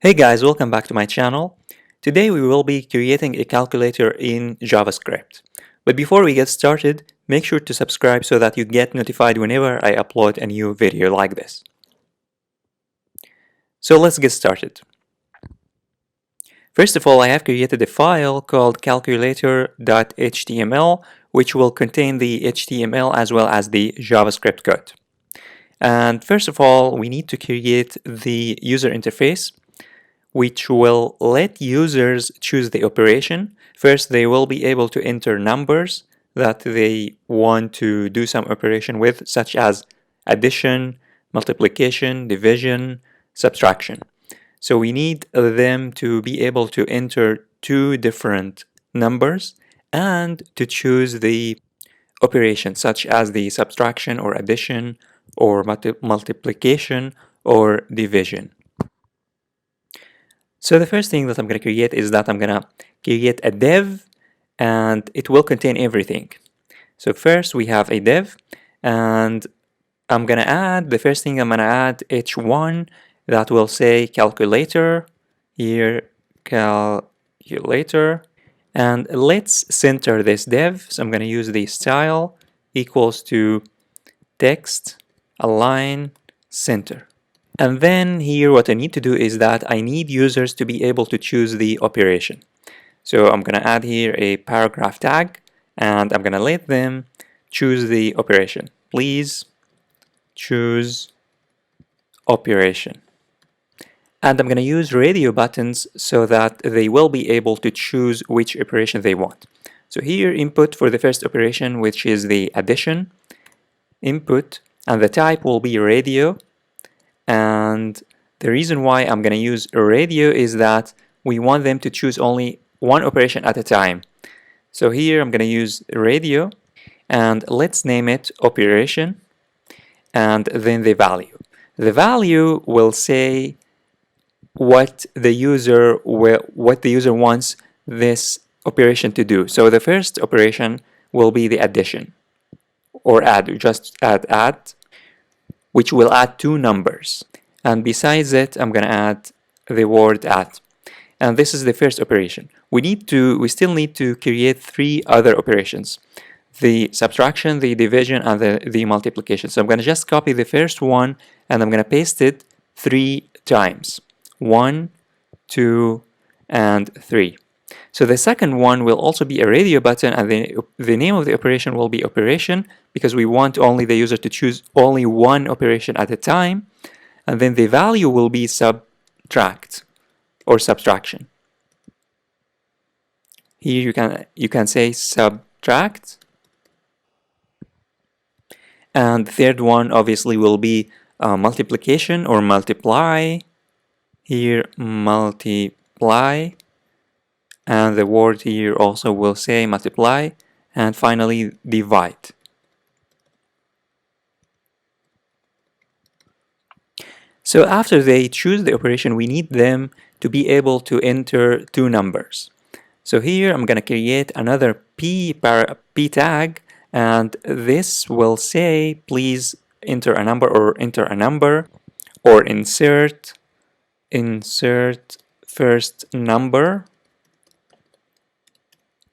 Hey guys, welcome back to my channel. Today we will be creating a calculator in JavaScript. But before we get started, make sure to subscribe so that you get notified whenever I upload a new video like this. So let's get started. First of all, I have created a file called calculator.html, which will contain the HTML as well as the JavaScript code. And first of all, we need to create the user interface, which will let users choose the operation. First, they will be able to enter numbers that they want to do some operation with, such as addition, multiplication, division, subtraction. So we need them to be able to enter two different numbers and to choose the operation, such as the subtraction or addition or multiplication or division. So the first thing that I'm going to create is that I'm going to create a div and it will contain everything. So first we have a div and I'm going to add, the first thing I'm going to add h1 that will say calculator, here calculator, and let's center this div. So I'm going to use the style equals to text align center. And then here what I need to do is that I need users to be able to choose the operation. So I'm going to add here a paragraph tag and I'm going to let them choose the operation. Please choose operation. And I'm going to use radio buttons so that they will be able to choose which operation they want. So here input for the first operation, which is the addition, input, and the type will be radio. And the reason why I'm going to use radio is that we want them to choose only one operation at a time. So here I'm going to use radio and let's name it operation and then the value. The value will say what the user wants this operation to do. So the first operation will be the addition or add, just add, which will add two numbers. And besides it, I'm going to add the word add. And this is the first operation. We still need to create three other operations: the subtraction, the division, and the multiplication. So I'm going to just copy the first one and I'm going to paste it 3 times. 1, 2, and 3. So the second one will also be a radio button, and the name of the operation will be operation because we want only the user to choose only one operation at a time. And then the value will be subtract or subtraction. Here you can say subtract. And the third one obviously will be multiplication or multiply. Here multiply. And the word here also will say multiply, and finally divide. So after they choose the operation, we need them to be able to enter two numbers. So here I'm going to create another p tag, and this will say please enter a number or enter a number or insert first number.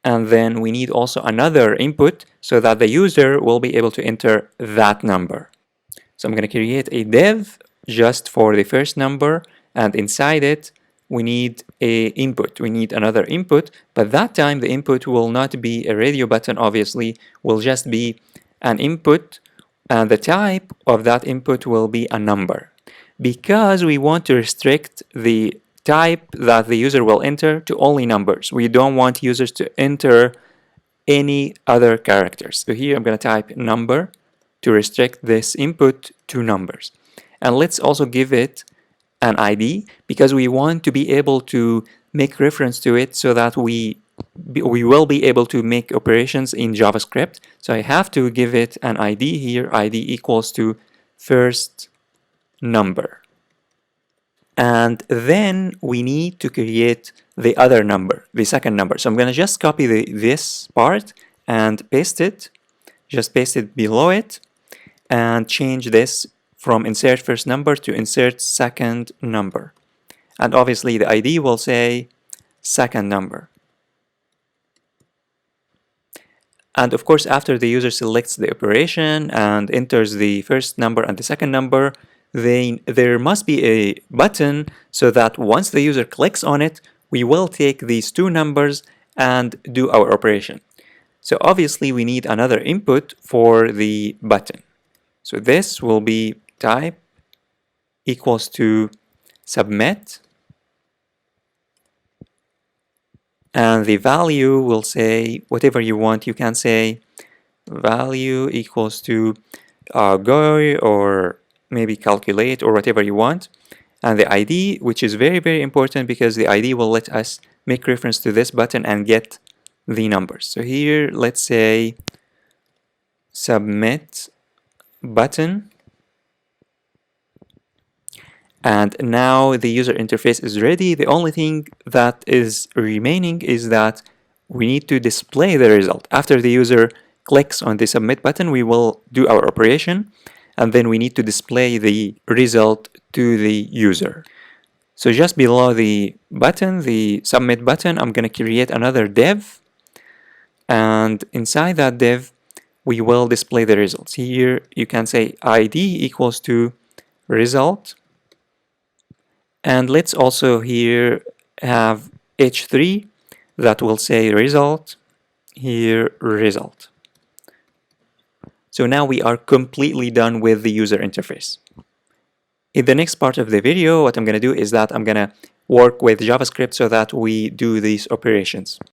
And then we need also another input so that the user will be able to enter that number. So I'm going to create a div just for the first number, and inside it we need a input. We need another input, but that time the input will not be a radio button, obviously, will just be an input, and the type of that input will be a number. Because we want to restrict the type that the user will enter to only numbers. We don't want users to enter any other characters. So here I'm going to type number to restrict this input to numbers. And let's also give it an ID because we want to be able to make reference to it so that we will be able to make operations in JavaScript. So I have to give it an ID here, ID equals to first number. And then we need to create the other number, the second number. So I'm going to just copy this part and paste it, just paste it below it, and change this from insert first number to insert second number. And obviously the ID will say second number. And of course, after the user selects the operation and enters the first number and the second number, then there must be a button so that once the user clicks on it, we will take these two numbers and do our operation. So obviously we need another input for the button. So this will be type equals to submit, and the value will say whatever you want. You can say value equals to go or maybe calculate or whatever you want. And the ID, which is very, very important because the ID will let us make reference to this button and get the numbers. So here, let's say submit button. And now the user interface is ready. The only thing that is remaining is that we need to display the result. After the user clicks on the submit button, we will do our operation, and then we need to display the result to the user. So just below the button, the submit button, I'm going to create another div, and inside that div, we will display the results. Here you can say ID equals to result. And let's also here have h3 that will say result, here result. So now we are completely done with the user interface. In the next part of the video, what I'm going to do is that I'm going to work with JavaScript so that we do these operations.